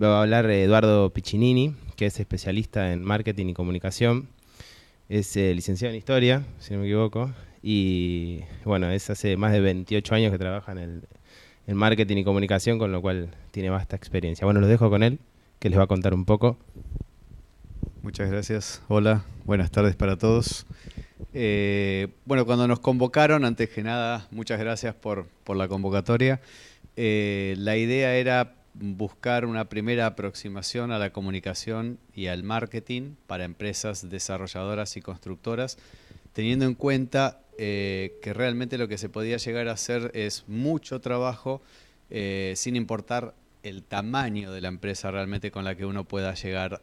Va a hablar Eduardo Piccinini, que es especialista en marketing y comunicación. Es licenciado en historia, si no me equivoco. Y bueno, es hace más de 28 años que trabaja en marketing y comunicación, con lo cual tiene vasta experiencia. Bueno, los dejo con él, que les va a contar un poco. Muchas gracias. Hola, buenas tardes para todos. Bueno, cuando nos convocaron, antes que nada, muchas gracias por la convocatoria. La idea era buscar una primera aproximación a la comunicación y al marketing para empresas desarrolladoras y constructoras, teniendo en cuenta que realmente lo que se podía llegar a hacer es mucho trabajo, sin importar el tamaño de la empresa realmente con la que uno pueda llegar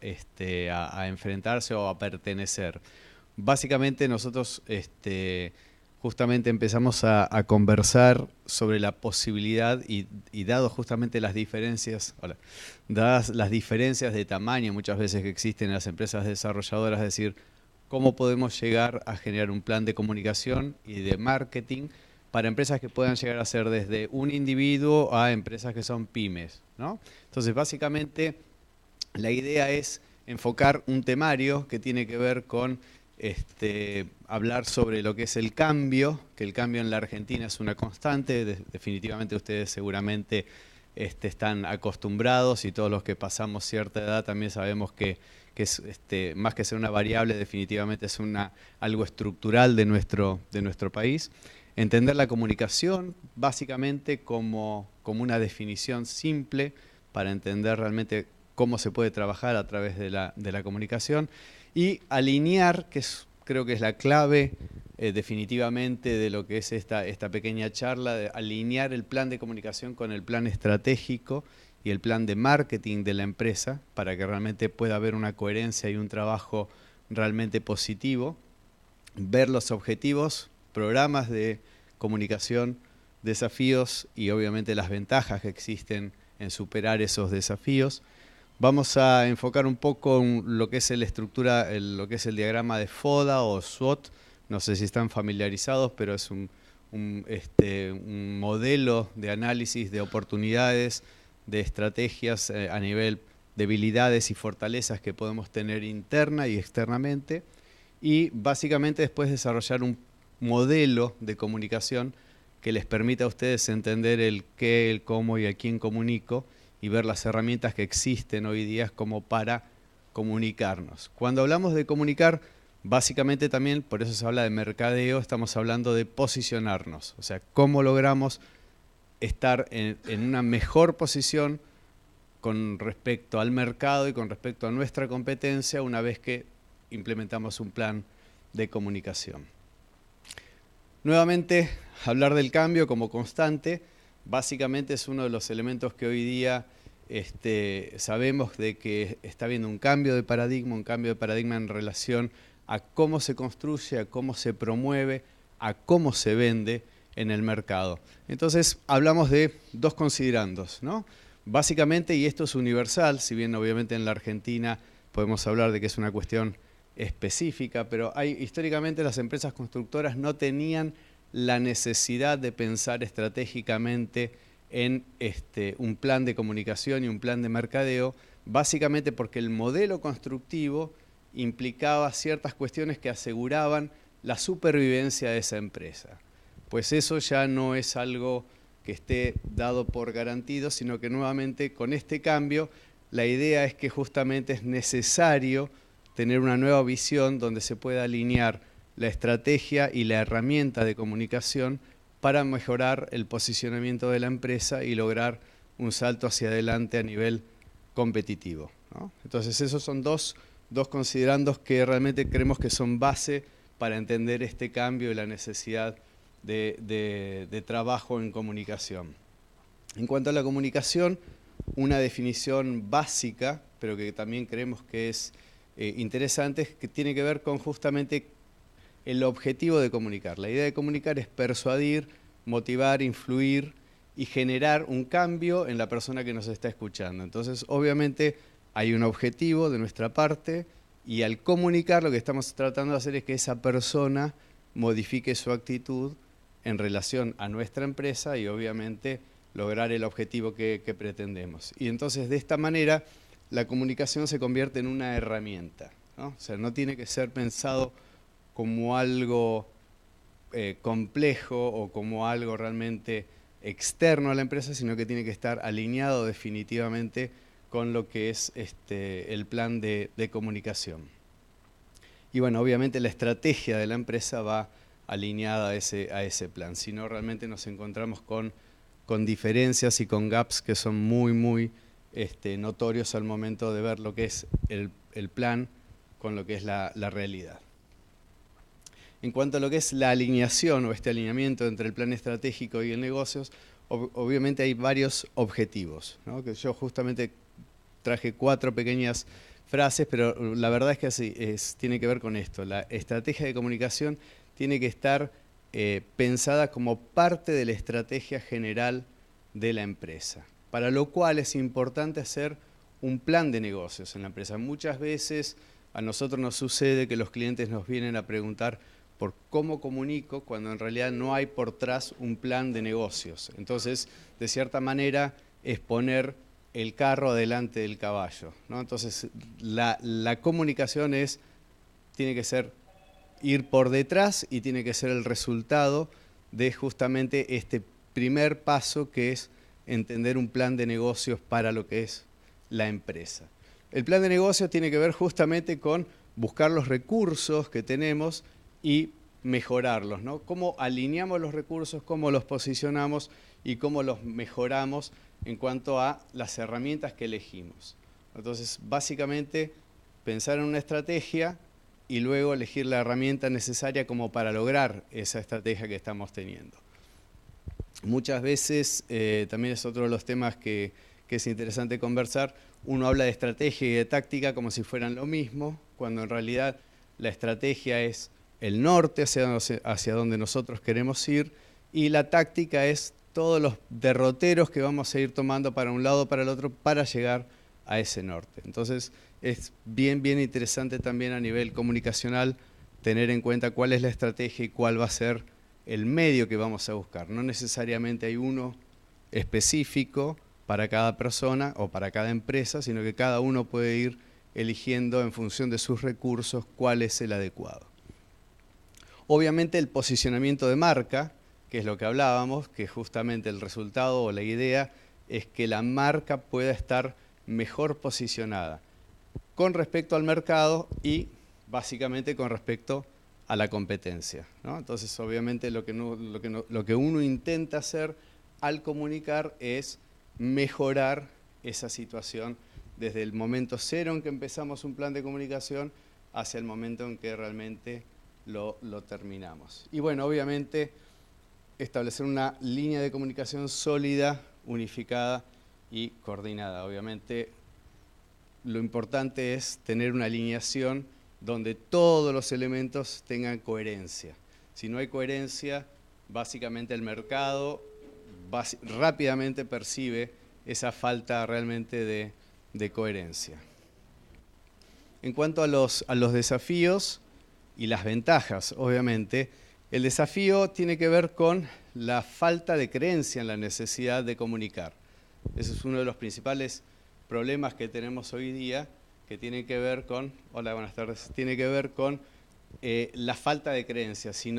a enfrentarse o a pertenecer. Básicamente nosotros justamente empezamos a conversar sobre la posibilidad y dado justamente las diferencias, dadas las diferencias de tamaño muchas veces que existen en las empresas desarrolladoras, es decir, cómo podemos llegar a generar un plan de comunicación y de marketing para empresas que puedan llegar a ser desde un individuo a empresas que son pymes, ¿no? Entonces, básicamente, la idea es enfocar un temario que tiene que ver con hablar sobre lo que es el cambio, que el cambio en la Argentina es una constante, definitivamente ustedes seguramente están acostumbrados y todos los que pasamos cierta edad también sabemos que es más que ser una variable, definitivamente es algo estructural de nuestro país. Entender la comunicación básicamente como una definición simple para entender realmente cómo se puede trabajar a través de la comunicación y alinear, creo que es la clave definitivamente de lo que es esta pequeña charla, de alinear el plan de comunicación con el plan estratégico y el plan de marketing de la empresa para que realmente pueda haber una coherencia y un trabajo realmente positivo, ver los objetivos, programas de comunicación, desafíos y obviamente las ventajas que existen en superar esos desafíos. Vamos a enfocar un poco en lo que es lo que es el diagrama de FODA o SWOT. No sé si están familiarizados, pero es un modelo de análisis de oportunidades, de estrategias a nivel de debilidades y fortalezas que podemos tener interna y externamente. Y básicamente después desarrollar un modelo de comunicación que les permita a ustedes entender el qué, el cómo y a quién comunico y ver las herramientas que existen hoy día como para comunicarnos. Cuando hablamos de comunicar, básicamente también, por eso se habla de mercadeo, estamos hablando de posicionarnos, o sea, cómo logramos estar en una mejor posición con respecto al mercado y con respecto a nuestra competencia una vez que implementamos un plan de comunicación. Nuevamente, hablar del cambio como constante, básicamente es uno de los elementos que hoy día sabemos de que está habiendo un cambio de paradigma en relación a cómo se construye, a cómo se promueve, a cómo se vende en el mercado. Entonces, hablamos de dos considerandos, ¿no? Básicamente, y esto es universal, si bien obviamente en la Argentina podemos hablar de que es una cuestión específica, pero históricamente las empresas constructoras no tenían la necesidad de pensar estratégicamente en un plan de comunicación y un plan de mercadeo, básicamente porque el modelo constructivo implicaba ciertas cuestiones que aseguraban la supervivencia de esa empresa. Pues eso ya no es algo que esté dado por garantido, sino que nuevamente con este cambio la idea es que justamente es necesario tener una nueva visión donde se pueda alinear la estrategia y la herramienta de comunicación para mejorar el posicionamiento de la empresa y lograr un salto hacia adelante a nivel competitivo, ¿no? Entonces esos son dos considerandos que realmente creemos que son base para entender este cambio y la necesidad de trabajo en comunicación. En cuanto a la comunicación, una definición básica, pero que también creemos que es interesante, que tiene que ver con justamente el objetivo de comunicar. La idea de comunicar es persuadir, motivar, influir y generar un cambio en la persona que nos está escuchando. Entonces, obviamente, hay un objetivo de nuestra parte y al comunicar lo que estamos tratando de hacer es que esa persona modifique su actitud en relación a nuestra empresa y obviamente lograr el objetivo que pretendemos. Y entonces de esta manera la comunicación se convierte en una herramienta, ¿no? O sea, no tiene que ser pensado como algo complejo o como algo realmente externo a la empresa, sino que tiene que estar alineado definitivamente con lo que es el plan de comunicación. Y bueno, obviamente la estrategia de la empresa va alineada a ese plan, si no realmente nos encontramos con diferencias y con gaps que son muy notorios al momento de ver lo que es el plan con lo que es la realidad. En cuanto a lo que es la alineación o este alineamiento entre el plan estratégico y el negocios, obviamente hay varios objetivos, ¿no? Que yo justamente traje 4 pequeñas frases, pero la verdad es que así tiene que ver con esto. La estrategia de comunicación tiene que estar pensada como parte de la estrategia general de la empresa, para lo cual es importante hacer un plan de negocios en la empresa. Muchas veces a nosotros nos sucede que los clientes nos vienen a preguntar por cómo comunico, cuando en realidad no hay por atrás un plan de negocios. Entonces, de cierta manera, es poner el carro delante del caballo, ¿no? Entonces, la comunicación tiene que ser ir por detrás y tiene que ser el resultado de justamente este primer paso, que es entender un plan de negocios para lo que es la empresa. El plan de negocios tiene que ver justamente con buscar los recursos que tenemos y mejorarlos, ¿no? Cómo alineamos los recursos, cómo los posicionamos y cómo los mejoramos en cuanto a las herramientas que elegimos. Entonces, básicamente, pensar en una estrategia y luego elegir la herramienta necesaria como para lograr esa estrategia que estamos teniendo. Muchas veces, también es otro de los temas que es interesante conversar, uno habla de estrategia y de táctica como si fueran lo mismo, cuando en realidad la estrategia es el norte hacia donde nosotros queremos ir, y la táctica es todos los derroteros que vamos a ir tomando para un lado o para el otro para llegar a ese norte. Entonces es bien interesante también a nivel comunicacional tener en cuenta cuál es la estrategia y cuál va a ser el medio que vamos a buscar. No necesariamente hay uno específico para cada persona o para cada empresa, sino que cada uno puede ir eligiendo en función de sus recursos cuál es el adecuado. Obviamente el posicionamiento de marca, que es lo que hablábamos, que justamente el resultado o la idea es que la marca pueda estar mejor posicionada con respecto al mercado y básicamente con respecto a la competencia, ¿no? Entonces, obviamente lo que uno intenta hacer al comunicar es mejorar esa situación desde el momento cero en que empezamos un plan de comunicación hacia el momento en que realmente lo terminamos. Y bueno, obviamente establecer una línea de comunicación sólida, unificada y coordinada. Obviamente lo importante es tener una alineación donde todos los elementos tengan coherencia. Si no hay coherencia, básicamente el mercado rápidamente percibe esa falta realmente de coherencia. En cuanto a los desafíos y las ventajas, obviamente, el desafío tiene que ver con la falta de creencia en la necesidad de comunicar. Ese es uno de los principales problemas que tenemos hoy día, que tiene que ver con, hola, buenas tardes, tiene que ver con la falta de creencia. Si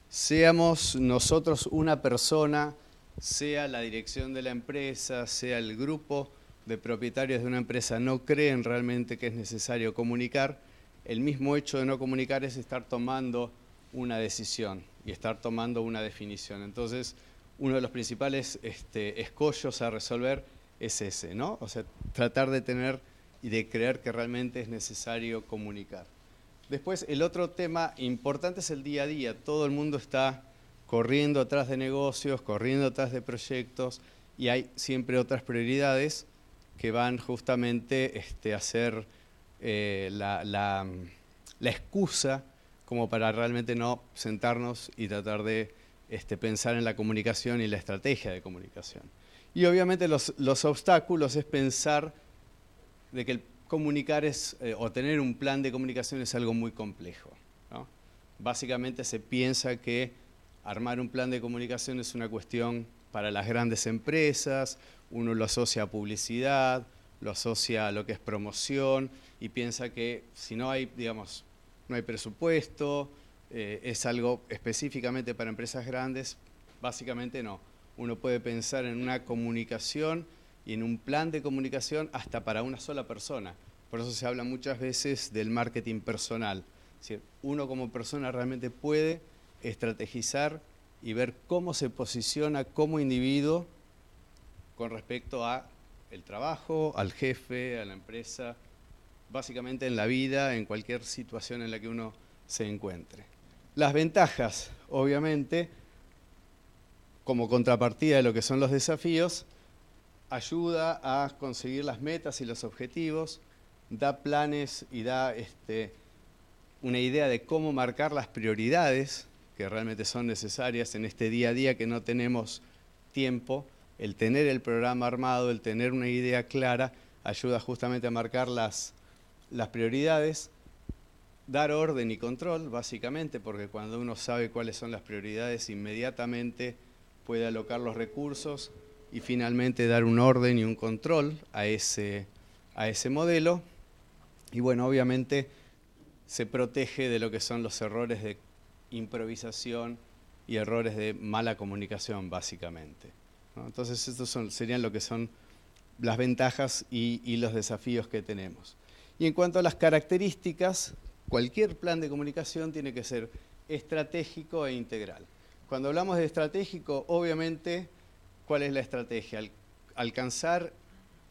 seamos nosotros una persona, sea la dirección de la empresa, sea el grupo de propietarios de una empresa, no creen realmente que es necesario comunicar, el mismo hecho de no comunicar es estar tomando una decisión y estar tomando una definición. Entonces, uno de los principales escollos a resolver es ese, ¿no? O sea, tratar de tener y de creer que realmente es necesario comunicar. Después, el otro tema importante es el día a día. Todo el mundo está corriendo atrás de negocios, corriendo atrás de proyectos, y hay siempre otras prioridades que van justamente a ser la excusa como para realmente no sentarnos y tratar de pensar en la comunicación y la estrategia de comunicación. Y obviamente los obstáculos es pensar de que el comunicar o tener un plan de comunicación es algo muy complejo, ¿no? Básicamente se piensa que armar un plan de comunicación es una cuestión para las grandes empresas, uno lo asocia a publicidad, lo asocia a lo que es promoción y piensa que si no hay, digamos, no hay presupuesto, es algo específicamente para empresas grandes. Básicamente no. Uno puede pensar en una comunicación y en un plan de comunicación hasta para una sola persona. Por eso se habla muchas veces del marketing personal. Es decir, uno como persona realmente puede estrategizar y ver cómo se posiciona como individuo con respecto a el trabajo, al jefe, a la empresa, básicamente en la vida, en cualquier situación en la que uno se encuentre. Las ventajas, obviamente, como contrapartida de lo que son los desafíos, ayuda a conseguir las metas y los objetivos, da planes y da una idea de cómo marcar las prioridades que realmente son necesarias en este día a día que no tenemos tiempo. El tener el programa armado, el tener una idea clara, ayuda justamente a marcar las prioridades, dar orden y control, básicamente, porque cuando uno sabe cuáles son las prioridades, inmediatamente puede alocar los recursos y finalmente dar un orden y un control a ese modelo. Y bueno, obviamente se protege de lo que son los errores de improvisación y errores de mala comunicación, básicamente, ¿no? Entonces, estos serían lo que son las ventajas y los desafíos que tenemos. Y en cuanto a las características, cualquier plan de comunicación tiene que ser estratégico e integral. Cuando hablamos de estratégico, obviamente, ¿cuál es la estrategia? Alcanzar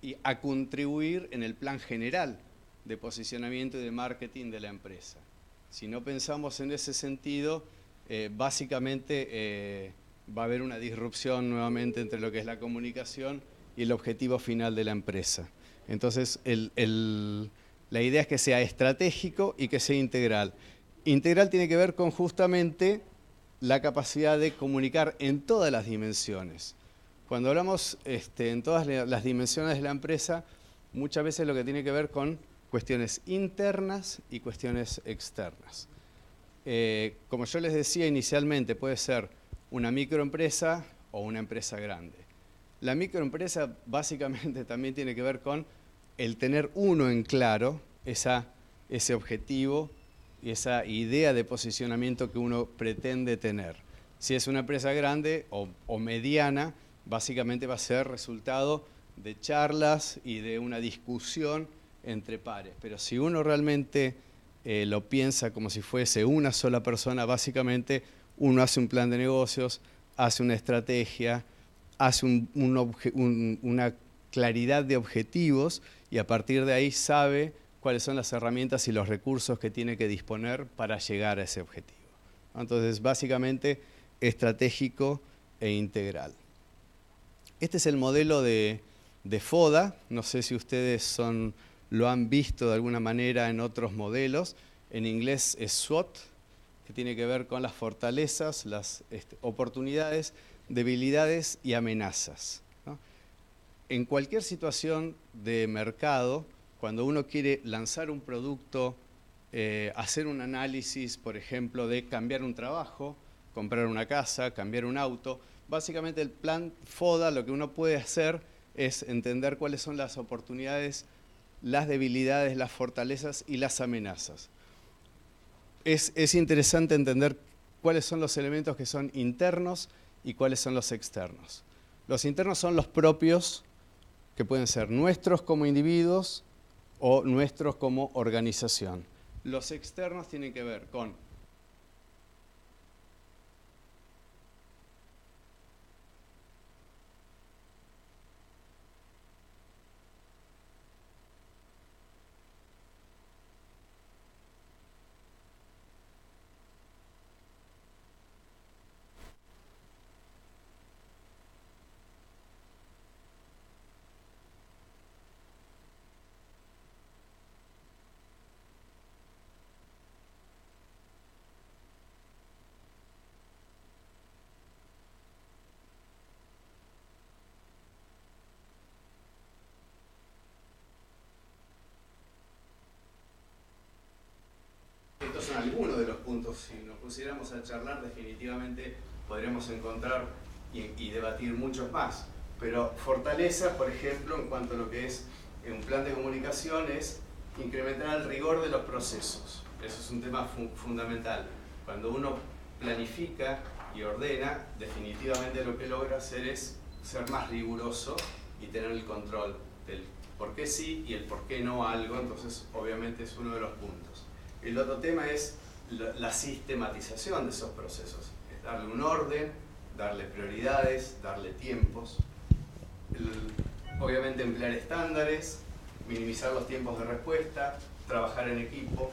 y a contribuir en el plan general de posicionamiento y de marketing de la empresa. Si no pensamos en ese sentido, básicamente va a haber una disrupción nuevamente entre lo que es la comunicación y el objetivo final de la empresa. Entonces, la idea es que sea estratégico y que sea integral. Integral tiene que ver con justamente la capacidad de comunicar en todas las dimensiones. Cuando hablamos en todas las dimensiones de la empresa, muchas veces lo que tiene que ver con cuestiones internas y cuestiones externas. Como yo les decía inicialmente, puede ser una microempresa o una empresa grande. La microempresa básicamente también tiene que ver con el tener uno en claro ese objetivo y esa idea de posicionamiento que uno pretende tener. Si es una empresa grande o mediana, básicamente va a ser resultado de charlas y de una discusión entre pares. Pero si uno realmente lo piensa como si fuese una sola persona, básicamente uno hace un plan de negocios, hace una estrategia, hace una claridad de objetivos y a partir de ahí sabe cuáles son las herramientas y los recursos que tiene que disponer para llegar a ese objetivo. Entonces, básicamente, estratégico e integral. Este es el modelo de FODA. No sé si ustedes lo han visto de alguna manera en otros modelos. En inglés es SWOT, que tiene que ver con las fortalezas, las oportunidades, debilidades y amenazas, ¿no? En cualquier situación de mercado, cuando uno quiere lanzar un producto, hacer un análisis, por ejemplo, de cambiar un trabajo, comprar una casa, cambiar un auto, básicamente el plan FODA lo que uno puede hacer es entender cuáles son las oportunidades, las debilidades, las fortalezas y las amenazas. Es interesante entender cuáles son los elementos que son internos y cuáles son los externos. Los internos son los propios, que pueden ser nuestros como individuos o nuestros como organización. Los externos tienen que ver con estos son algunos de los puntos. Si nos pusiéramos a charlar, definitivamente podríamos encontrar y debatir muchos más. Pero fortaleza, por ejemplo, en cuanto a lo que es un plan de comunicación, es incrementar el rigor de los procesos. Eso es un tema fundamental. Cuando uno planifica y ordena, definitivamente lo que logra hacer es ser más riguroso y tener el control del por qué sí y el por qué no algo. Entonces, obviamente, es uno de los puntos. El otro tema es la sistematización de esos procesos. Es darle un orden, darle prioridades, darle tiempos. Obviamente emplear estándares, minimizar los tiempos de respuesta, trabajar en equipo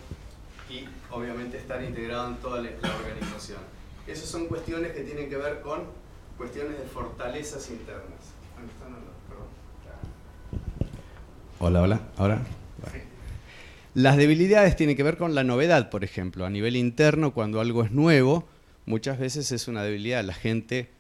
y obviamente estar integrado en toda la organización. Esas son cuestiones que tienen que ver con cuestiones de fortalezas internas. Hola, hola, ahora. Vale. Las debilidades tienen que ver con la novedad, por ejemplo. A nivel interno, cuando algo es nuevo, muchas veces es una debilidad. La gente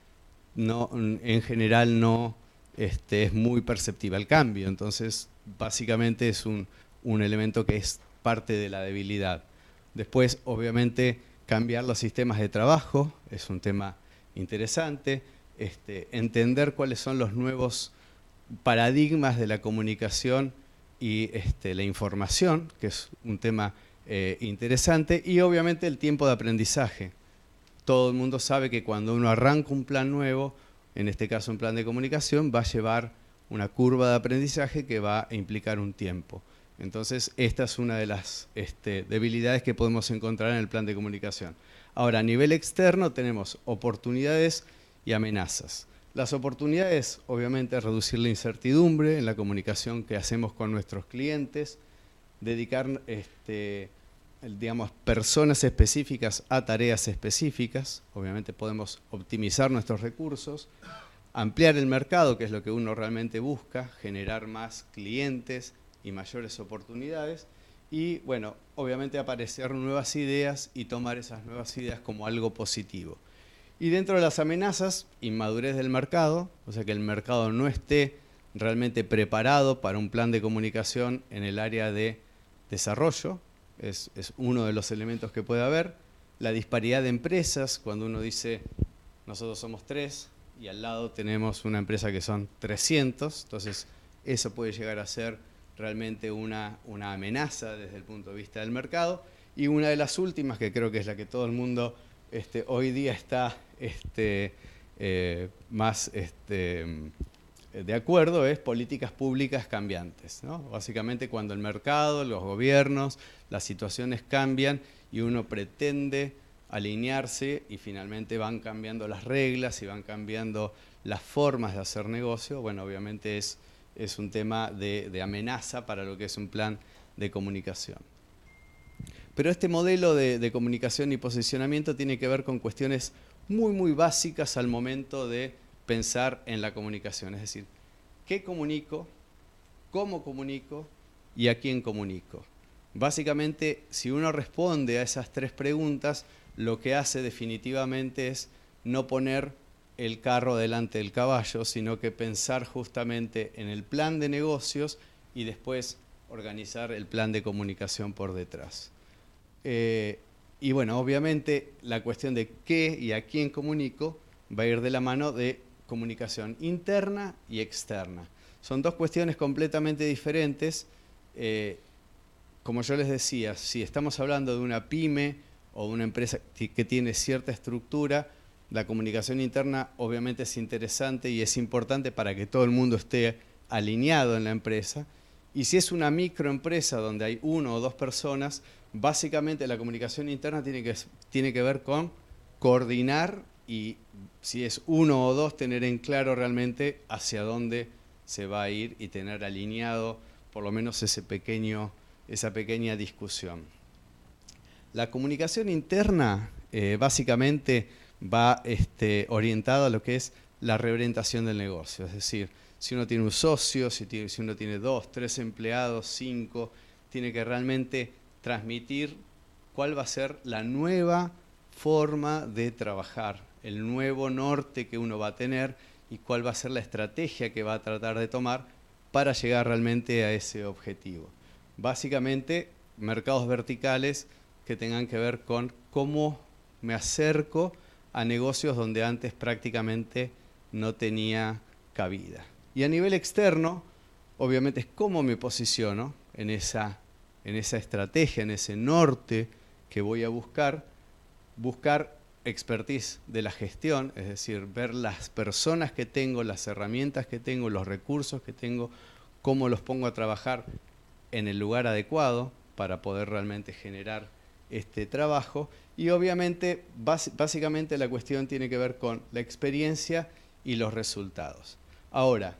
en general no es muy perceptiva al cambio. Entonces, básicamente es un elemento que es parte de la debilidad. Después, obviamente, cambiar los sistemas de trabajo es un tema interesante. Entender cuáles son los nuevos paradigmas de la comunicación y la información, que es un tema interesante, y obviamente el tiempo de aprendizaje. Todo el mundo sabe que cuando uno arranca un plan nuevo, en este caso un plan de comunicación, va a llevar una curva de aprendizaje que va a implicar un tiempo. Entonces, esta es una de las debilidades que podemos encontrar en el plan de comunicación. Ahora, a nivel externo tenemos oportunidades y amenazas. Las oportunidades, obviamente, es reducir la incertidumbre en la comunicación que hacemos con nuestros clientes, dedicar digamos, personas específicas a tareas específicas. Obviamente podemos optimizar nuestros recursos, ampliar el mercado, que es lo que uno realmente busca, generar más clientes y mayores oportunidades. Y, bueno, obviamente aparecer nuevas ideas y tomar esas nuevas ideas como algo positivo. Y dentro de las amenazas, inmadurez del mercado, o sea que el mercado no esté realmente preparado para un plan de comunicación en el área de desarrollo, es uno de los elementos que puede haber. La disparidad de empresas, cuando uno dice nosotros somos 3 y al lado tenemos una empresa que son 300, entonces eso puede llegar a ser realmente una amenaza desde el punto de vista del mercado. Y una de las últimas, que creo que es la que todo el mundo hoy día está más de acuerdo, es políticas públicas cambiantes, ¿no? Básicamente cuando el mercado, los gobiernos, las situaciones cambian y uno pretende alinearse y finalmente van cambiando las reglas y van cambiando las formas de hacer negocio, bueno, obviamente es un tema de amenaza para lo que es un plan de comunicación. Pero este modelo de comunicación y posicionamiento tiene que ver con cuestiones muy, muy básicas al momento de pensar en la comunicación. Es decir, ¿qué comunico? ¿Cómo comunico? ¿Y a quién comunico? Básicamente, si uno responde a esas 3 preguntas, lo que hace definitivamente es no poner el carro delante del caballo, sino que pensar justamente en el plan de negocios y después organizar el plan de comunicación por detrás. Y bueno, obviamente la cuestión de qué y a quién comunico va a ir de la mano de comunicación interna y externa. Son 2 cuestiones completamente diferentes. Como yo les decía, si estamos hablando de una pyme o de una empresa que tiene cierta estructura, la comunicación interna obviamente es interesante y es importante para que todo el mundo esté alineado en la empresa. Y si es una microempresa donde hay 1 o 2 personas, básicamente la comunicación interna tiene que ver con coordinar y si es 1 o 2, tener en claro realmente hacia dónde se va a ir y tener alineado por lo menos esa pequeña discusión. La comunicación interna básicamente va orientada a lo que es la reorientación del negocio, es decir, si uno tiene un socio, si uno tiene 2, 3 empleados, 5, tiene que realmente transmitir cuál va a ser la nueva forma de trabajar, el nuevo norte que uno va a tener y cuál va a ser la estrategia que va a tratar de tomar para llegar realmente a ese objetivo. Básicamente, mercados verticales que tengan que ver con cómo me acerco a negocios donde antes prácticamente no tenía cabida. Y a nivel externo, obviamente es cómo me posiciono en esa estrategia, en ese norte que voy a buscar expertise de la gestión, es decir, ver las personas que tengo, las herramientas que tengo, los recursos que tengo, cómo los pongo a trabajar en el lugar adecuado para poder realmente generar este trabajo. Y obviamente, básicamente la cuestión tiene que ver con la experiencia y los resultados. Ahora,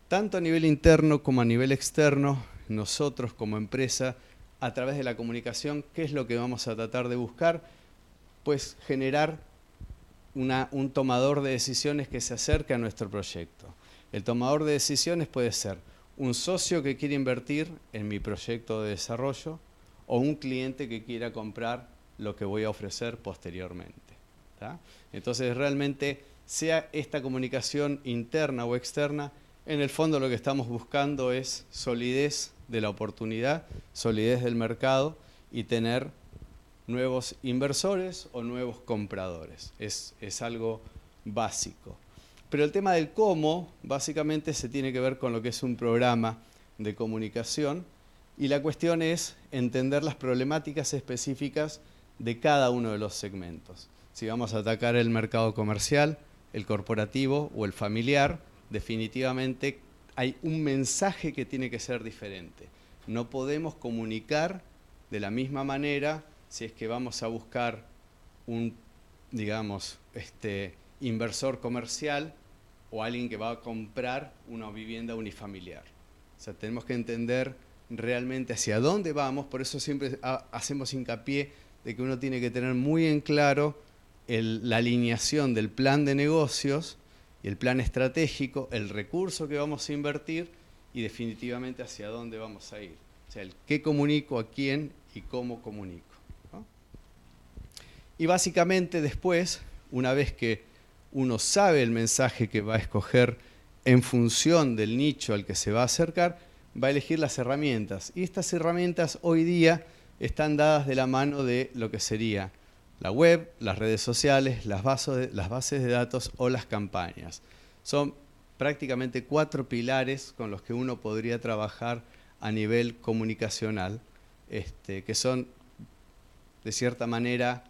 tanto a nivel interno como a nivel externo, nosotros como empresa, a través de la comunicación, ¿qué es lo que vamos a tratar de buscar? Pues generar un tomador de decisiones que se acerque a nuestro proyecto. El tomador de decisiones puede ser un socio que quiere invertir en mi proyecto de desarrollo o un cliente que quiera comprar lo que voy a ofrecer posteriormente. ¿Tá? Entonces, realmente, sea esta comunicación interna o externa, en el fondo lo que estamos buscando es solidez de la oportunidad, solidez del mercado y tener nuevos inversores o nuevos compradores. Es algo básico. Pero el tema del cómo, básicamente, se tiene que ver con lo que es un programa de comunicación y la cuestión es entender las problemáticas específicas de cada uno de los segmentos. Si vamos a atacar el mercado comercial, el corporativo o el familiar, definitivamente hay un mensaje que tiene que ser diferente. No podemos comunicar de la misma manera si es que vamos a buscar un, digamos, inversor comercial o alguien que va a comprar una vivienda unifamiliar. O sea, tenemos que entender realmente hacia dónde vamos, por eso siempre hacemos hincapié de que uno tiene que tener muy en claro la alineación del plan de negocios y el plan estratégico, el recurso que vamos a invertir y definitivamente hacia dónde vamos a ir. O sea, el qué comunico, a quién y cómo comunico. Y básicamente después, una vez que uno sabe el mensaje que va a escoger en función del nicho al que se va a acercar, va a elegir las herramientas. Y estas herramientas hoy día están dadas de la mano de lo que sería la web, las redes sociales, las bases de datos o las campañas. Son prácticamente 4 pilares con los que uno podría trabajar a nivel comunicacional, que son de cierta manera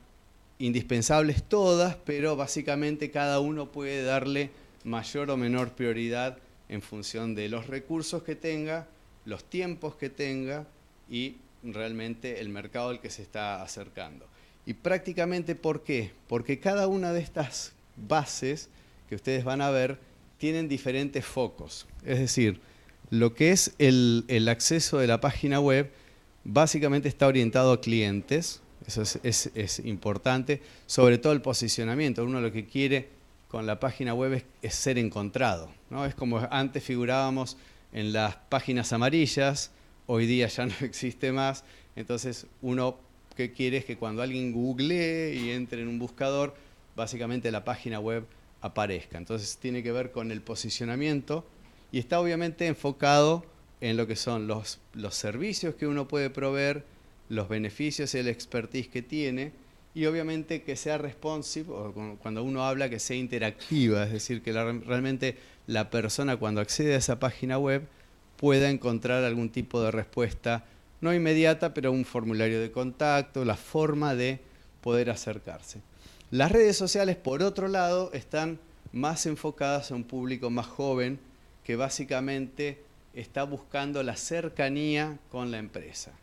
indispensables todas, pero básicamente cada uno puede darle mayor o menor prioridad en función de los recursos que tenga, los tiempos que tenga y realmente el mercado al que se está acercando. Y prácticamente, ¿por qué? Porque cada una de estas bases que ustedes van a ver tienen diferentes focos. Es decir, lo que es el acceso de la página web básicamente está orientado a clientes. Eso es importante, sobre todo el posicionamiento. Uno lo que quiere con la página web es ser encontrado, ¿no? Es como antes figurábamos en las páginas amarillas, hoy día ya no existe más. Entonces uno que quiere es que cuando alguien googlee y entre en un buscador, básicamente la página web aparezca. Entonces tiene que ver con el posicionamiento y está obviamente enfocado en lo que son los servicios que uno puede proveer, los beneficios y el expertise que tiene y obviamente que sea responsive, o cuando uno habla que sea interactiva, es decir, que realmente la persona cuando accede a esa página web pueda encontrar algún tipo de respuesta, no inmediata, pero un formulario de contacto, la forma de poder acercarse. Las redes sociales, por otro lado, están más enfocadas a un público más joven que básicamente está buscando la cercanía con la empresa.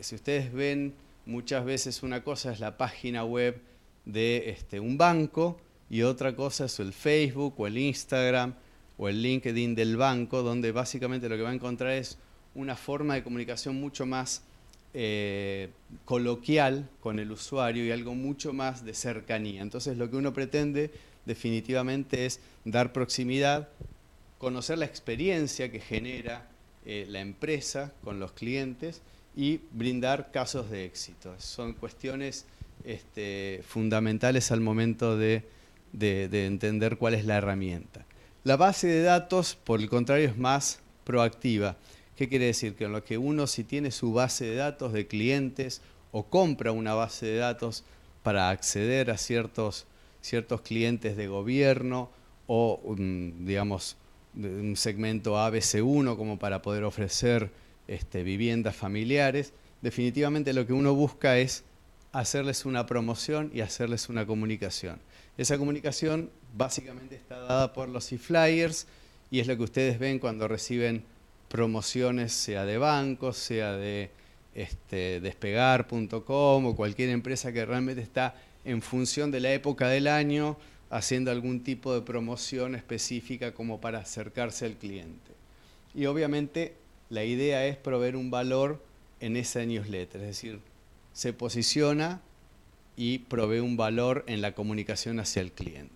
Si ustedes ven, muchas veces una cosa es la página web de un banco y otra cosa es el Facebook o el Instagram o el LinkedIn del banco, donde básicamente lo que va a encontrar es una forma de comunicación mucho más coloquial con el usuario y algo mucho más de cercanía. Entonces lo que uno pretende definitivamente es dar proximidad, conocer la experiencia que genera la empresa con los clientes y brindar casos de éxito. Son cuestiones fundamentales al momento de entender cuál es la herramienta. La base de datos, por el contrario, es más proactiva. ¿Qué quiere decir? Que en lo que uno, si tiene su base de datos de clientes o compra una base de datos para acceder a ciertos clientes de gobierno o digamos, un segmento ABC1 como para poder ofrecer viviendas familiares. Definitivamente lo que uno busca es hacerles una promoción y hacerles una comunicación. Esa comunicación básicamente está dada por los e-flyers y es lo que ustedes ven cuando reciben promociones, sea de bancos, sea de despegar.com o cualquier empresa que realmente está en función de la época del año haciendo algún tipo de promoción específica como para acercarse al cliente. Y obviamente la idea es proveer un valor en esa newsletter, es decir, se posiciona y provee un valor en la comunicación hacia el cliente.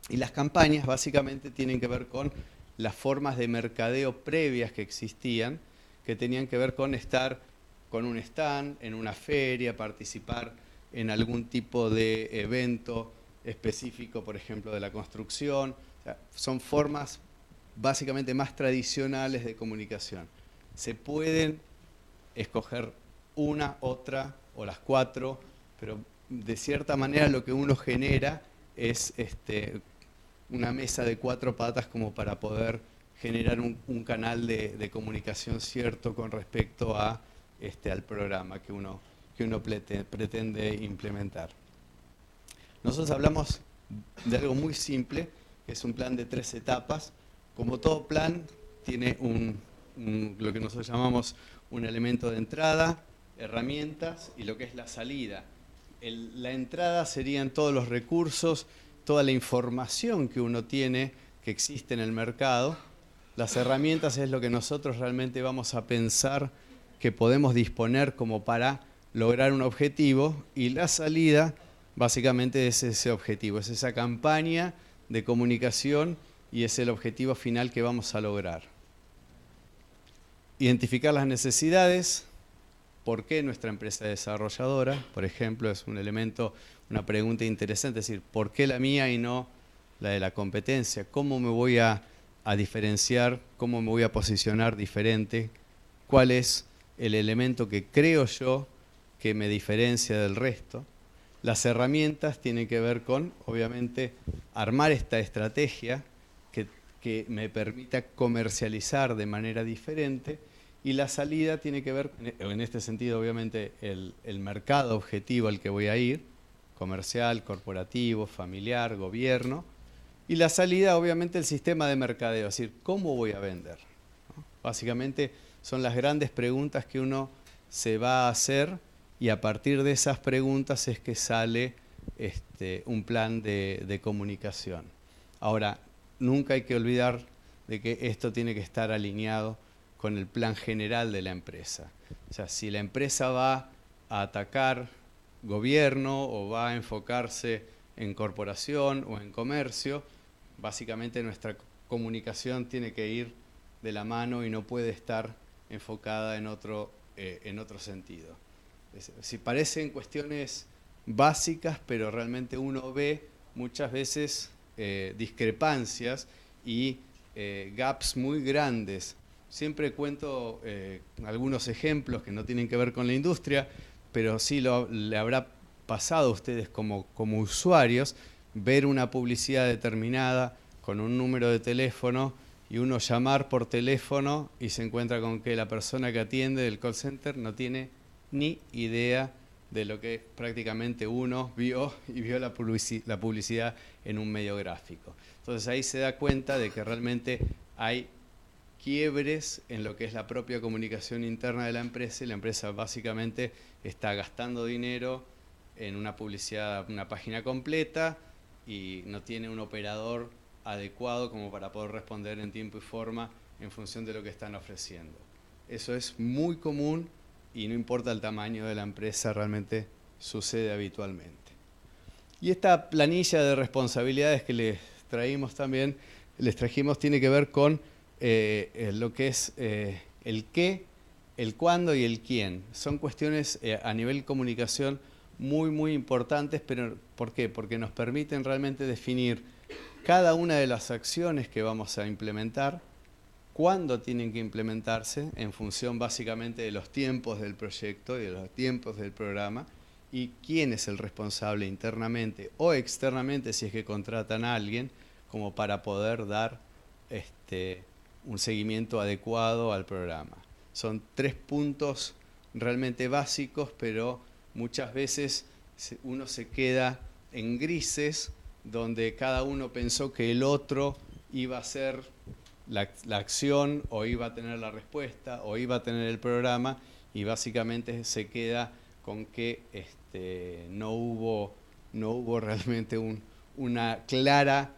Y las campañas básicamente tienen que ver con las formas de mercadeo previas que existían, que tenían que ver con estar con un stand, en una feria, participar en algún tipo de evento específico, por ejemplo, de la construcción. O sea, son formas básicamente más tradicionales de comunicación. Se pueden escoger una, otra o las cuatro, pero de cierta manera lo que uno genera es una mesa de 4 patas como para poder generar un canal de comunicación cierto con respecto a, al programa que uno pretende implementar. Nosotros hablamos de algo muy simple, que es un plan de 3 etapas. Como todo plan, tiene lo que nosotros llamamos un elemento de entrada, herramientas y lo que es la salida. La entrada serían todos los recursos, toda la información que uno tiene, que existe en el mercado. Las herramientas es lo que nosotros realmente vamos a pensar que podemos disponer como para lograr un objetivo, y la salida básicamente es ese objetivo, es esa campaña de comunicación y es el objetivo final que vamos a lograr. Identificar las necesidades. ¿Por qué nuestra empresa desarrolladora? Por ejemplo, es un elemento, una pregunta interesante, es decir, ¿por qué la mía y no la de la competencia? ¿Cómo me voy a diferenciar? ¿Cómo me voy a posicionar diferente? ¿Cuál es el elemento que creo yo que me diferencia del resto? Las herramientas tienen que ver con, obviamente, armar esta estrategia que me permita comercializar de manera diferente. Y la salida tiene que ver, en este sentido, obviamente, el mercado objetivo al que voy a ir, comercial, corporativo, familiar, gobierno. Y la salida, obviamente, el sistema de mercadeo, es decir, ¿cómo voy a vender? ¿No? Básicamente son las grandes preguntas que uno se va a hacer y a partir de esas preguntas es que sale un plan de comunicación. Ahora, nunca hay que olvidar de que esto tiene que estar alineado con el plan general de la empresa. O sea, si la empresa va a atacar gobierno o va a enfocarse en corporación o en comercio, básicamente nuestra comunicación tiene que ir de la mano y no puede estar enfocada en otro sentido. Si parecen cuestiones básicas, pero realmente uno ve muchas veces discrepancias y gaps muy grandes. Siempre cuento algunos ejemplos que no tienen que ver con la industria, pero sí le habrá pasado a ustedes como usuarios ver una publicidad determinada con un número de teléfono y uno llamar por teléfono y se encuentra con que la persona que atiende del call center no tiene ni idea de lo que prácticamente uno vio y vio la publicidad en un medio gráfico. Entonces ahí se da cuenta de que realmente hay quiebres en lo que es la propia comunicación interna de la empresa y la empresa básicamente está gastando dinero en una publicidad, una página completa y no tiene un operador adecuado como para poder responder en tiempo y forma en función de lo que están ofreciendo. Eso es muy común y no importa el tamaño de la empresa, realmente sucede habitualmente. Y esta planilla de responsabilidades que les trajimos tiene que ver con lo que es el qué, el cuándo y el quién. Son cuestiones a nivel comunicación muy importantes, pero ¿por qué? Porque nos permiten realmente definir cada una de las acciones que vamos a implementar, cuándo tienen que implementarse en función básicamente de los tiempos del proyecto y de los tiempos del programa y quién es el responsable internamente o externamente si es que contratan a alguien como para poder dar un seguimiento adecuado al programa. Son 3 puntos realmente básicos, pero muchas veces uno se queda en grises, donde cada uno pensó que el otro iba a hacer la acción, o iba a tener la respuesta, o iba a tener el programa, y básicamente se queda con que no hubo realmente un claro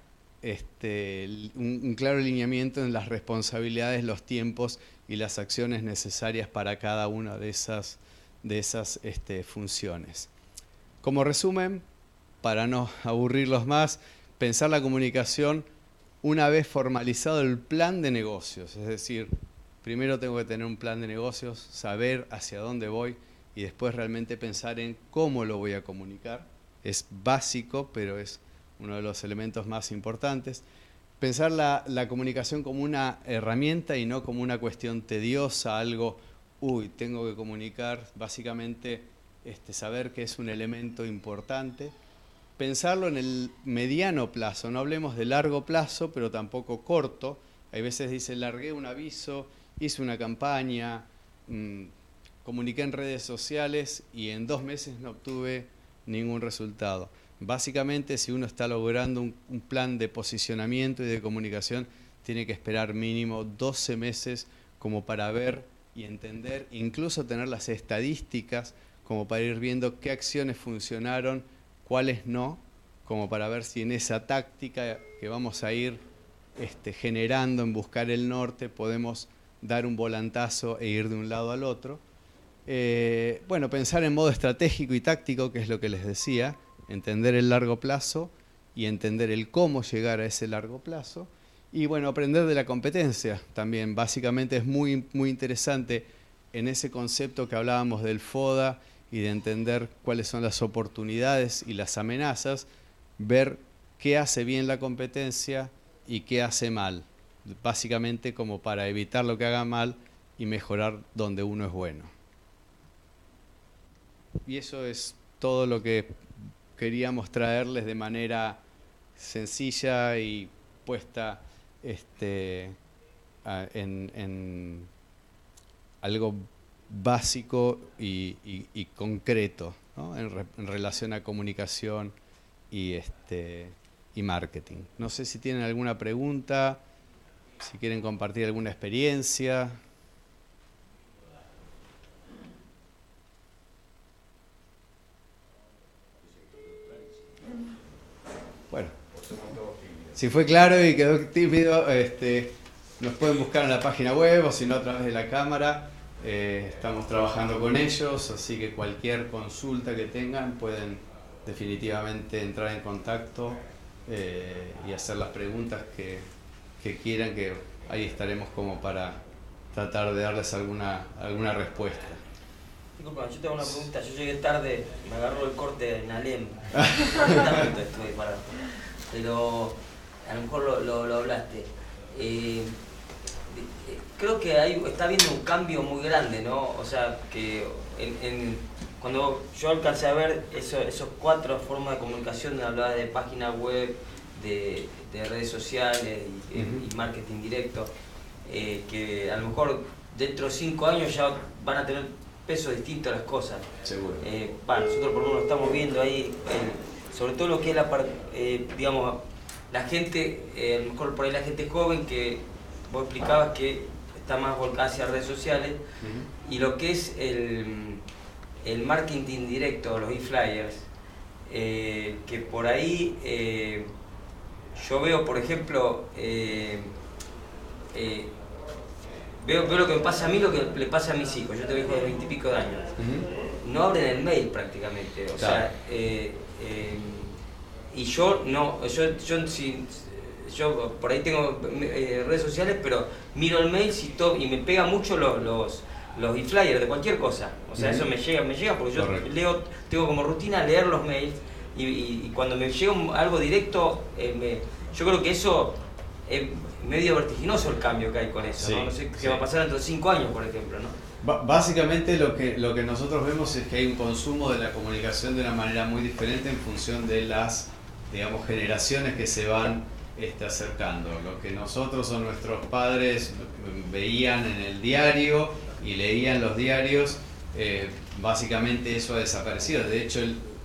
alineamiento en las responsabilidades, los tiempos y las acciones necesarias para cada una de esas funciones. Como resumen, para no aburrirlos más, pensar la comunicación una vez formalizado el plan de negocios. Es decir, primero tengo que tener un plan de negocios, saber hacia dónde voy y después realmente pensar en cómo lo voy a comunicar. Es básico, pero es uno de los elementos más importantes. Pensar la comunicación como una herramienta y no como una cuestión tediosa, algo, tengo que comunicar. Básicamente, saber que es un elemento importante. Pensarlo en el mediano plazo, no hablemos de largo plazo, pero tampoco corto. Hay veces dice, largué un aviso, hice una campaña, comuniqué en redes sociales y en 2 meses no obtuve ningún resultado. Básicamente, si uno está logrando un plan de posicionamiento y de comunicación, tiene que esperar mínimo 12 meses como para ver y entender, incluso tener las estadísticas como para ir viendo qué acciones funcionaron, cuáles no, como para ver si en esa táctica que vamos a ir generando en buscar el norte podemos dar un volantazo e ir de un lado al otro. Bueno, pensar en modo estratégico y táctico, que es lo que les decía, entender el largo plazo y entender el cómo llegar a ese largo plazo. Y bueno, aprender de la competencia también. Básicamente es muy, muy interesante en ese concepto que hablábamos del FODA y de entender cuáles son las oportunidades y las amenazas, ver qué hace bien la competencia y qué hace mal. Básicamente como para evitar lo que haga mal y mejorar donde uno es bueno. Y eso es todo lo que queríamos traerles de manera sencilla y puesta en algo básico y concreto, ¿no? en relación a comunicación y marketing. No sé si tienen alguna pregunta, si quieren compartir alguna experiencia. Bueno, si fue claro y quedó tímido, nos pueden buscar en la página web o si no a través de la cámara. Estamos trabajando con ellos, así que cualquier consulta que tengan pueden definitivamente entrar en contacto y hacer las preguntas que quieran, que ahí estaremos como para tratar de darles alguna respuesta. Disculpa, yo tengo una pregunta. Yo llegué tarde, me agarró el corte en Alem. Estuve parado. Pero a lo mejor lo hablaste. Creo que está habiendo un cambio muy grande, ¿no? O sea, que cuando yo alcancé a ver esos 4 formas de comunicación, donde hablaba de página web, de redes sociales y marketing directo, que a lo mejor dentro de 5 años ya van a tener peso distinto a las cosas. Seguro. Nosotros por lo menos estamos viendo ahí, sobre todo lo que es la parte, digamos, la gente, a lo mejor por ahí la gente joven que vos explicabas que está más volcada hacia redes sociales, y lo que es el marketing directo, los e-flyers, que por ahí yo veo, por ejemplo, veo lo que me pasa a mí, lo que le pasa a mis hijos. Yo tengo hijos de 20 y pico de años. No abren el mail prácticamente. O sea, y yo no, yo por ahí tengo redes sociales, pero miro el mail y me pega mucho los e-flyers de cualquier cosa. O sea, eso me llega porque yo tengo como rutina leer los mails y cuando me llega algo directo, yo creo que eso es medio vertiginoso el cambio que hay con eso, sí, ¿no? No sé qué va a pasar dentro de 5 años, por ejemplo, ¿no? Básicamente lo que nosotros vemos es que hay un consumo de la comunicación de una manera muy diferente en función de las, digamos, generaciones que se van acercando. Lo que nosotros o nuestros padres veían en el diario y leían los diarios, básicamente eso ha desaparecido. De hecho,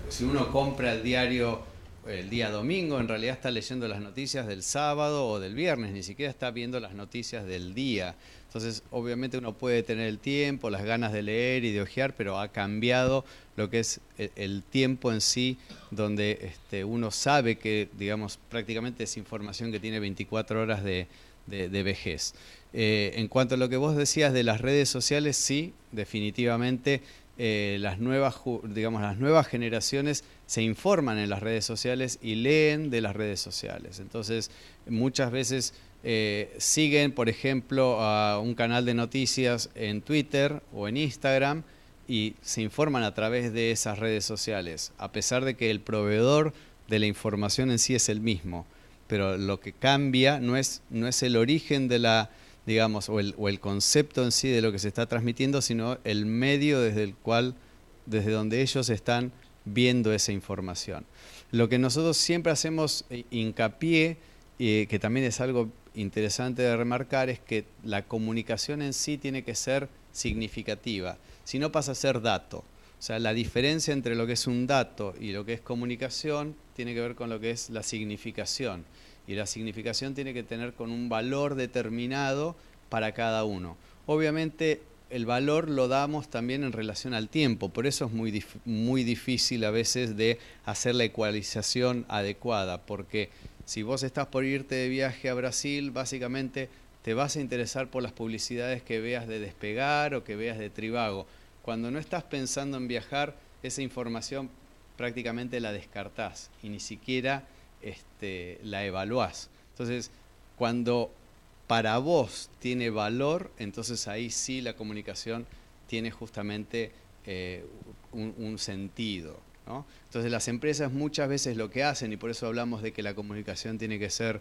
si uno compra el diario el día domingo, en realidad está leyendo las noticias del sábado o del viernes, ni siquiera está viendo las noticias del día. Entonces, obviamente uno puede tener el tiempo, las ganas de leer y de hojear, pero ha cambiado lo que es el tiempo en sí, donde uno sabe que, digamos, prácticamente es información que tiene 24 horas de vejez. En cuanto a lo que vos decías de las redes sociales, sí, definitivamente las nuevas generaciones se informan en las redes sociales y leen de las redes sociales. Entonces, muchas veces siguen, por ejemplo, a un canal de noticias en Twitter o en Instagram y se informan a través de esas redes sociales, a pesar de que el proveedor de la información en sí es el mismo. Pero lo que cambia no es el origen de la, digamos, o el concepto en sí de lo que se está transmitiendo, sino el medio desde donde ellos están viendo esa información. Lo que nosotros siempre hacemos hincapié, que también es algo interesante de remarcar, es que la comunicación en sí tiene que ser significativa, si no pasa a ser dato. O sea, la diferencia entre lo que es un dato y lo que es comunicación tiene que ver con lo que es la significación. Y la significación tiene que tener con un valor determinado para cada uno. Obviamente el valor lo damos también en relación al tiempo, por eso es muy difícil a veces de hacer la ecualización adecuada, porque si vos estás por irte de viaje a Brasil, básicamente te vas a interesar por las publicidades que veas de Despegar o que veas de Trivago. Cuando no estás pensando en viajar, esa información prácticamente la descartás y ni siquiera la evaluás. Entonces, cuando para vos tiene valor, entonces ahí sí la comunicación tiene justamente un sentido, ¿no? Entonces las empresas muchas veces lo que hacen, y por eso hablamos de que la comunicación tiene que ser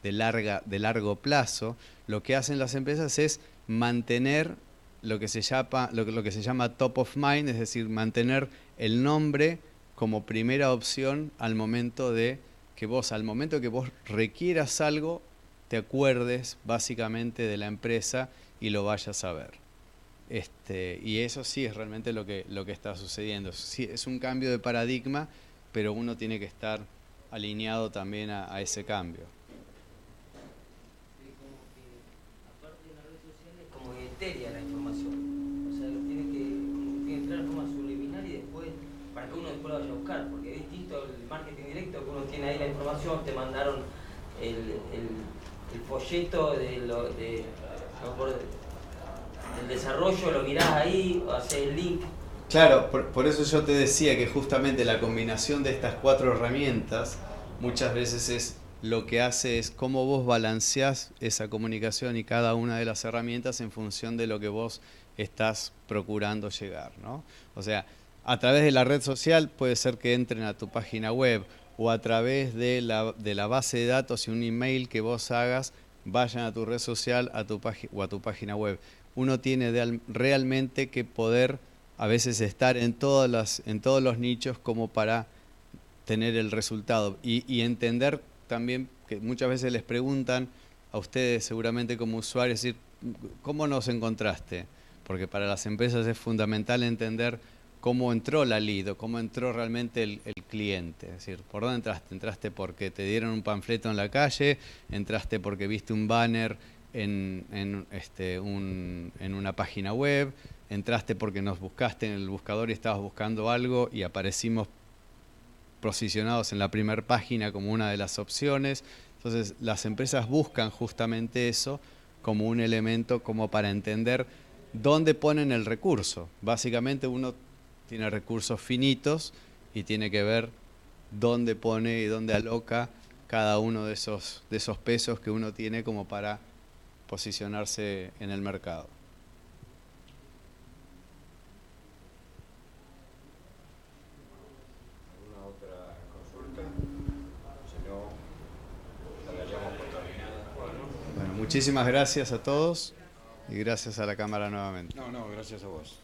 de largo plazo, lo que hacen las empresas es mantener lo que se llama top of mind, es decir, mantener el nombre como primera opción al momento que vos requieras algo, te acuerdes básicamente de la empresa y lo vayas a ver. Y eso sí es realmente lo que está sucediendo. Sí, es un cambio de paradigma, pero uno tiene que estar alineado también a ese cambio. Aparte de las redes sociales, como etérea la información. O sea, tiene que entrar de forma subliminal y después, para que uno después lo vaya a buscar, porque es distinto el marketing directo, que uno tiene ahí la información, te mandaron el folleto del desarrollo, lo mirás ahí, haces el link. Claro, por eso yo te decía que justamente la combinación de estas 4 herramientas muchas veces es lo que hace es cómo vos balanceás esa comunicación y cada una de las herramientas en función de lo que vos estás procurando llegar, ¿no? O sea, a través de la red social puede ser que entren a tu página web o a través de la base de datos y un email que vos hagas, vayan a tu red social o a tu página web. Uno tiene realmente que poder a veces estar en todos los nichos como para tener el resultado y entender también que muchas veces les preguntan a ustedes seguramente como usuarios, es decir, ¿cómo nos encontraste? Porque para las empresas es fundamental entender cómo entró la lead o cómo entró realmente el cliente. Es decir, ¿por dónde entraste? ¿Entraste porque te dieron un panfleto en la calle? ¿Entraste porque viste un banner en una página web? ¿Entraste porque nos buscaste en el buscador y estabas buscando algo y aparecimos posicionados en la primera página como una de las opciones? Entonces, las empresas buscan justamente eso como un elemento como para entender dónde ponen el recurso. Básicamente uno tiene recursos finitos y tiene que ver dónde pone y dónde aloca cada uno de esos pesos que uno tiene como para posicionarse en el mercado. ¿Alguna otra consulta? Si no, la daríamos por terminada. Bueno, muchísimas gracias a todos y gracias a la cámara nuevamente. No, gracias a vos.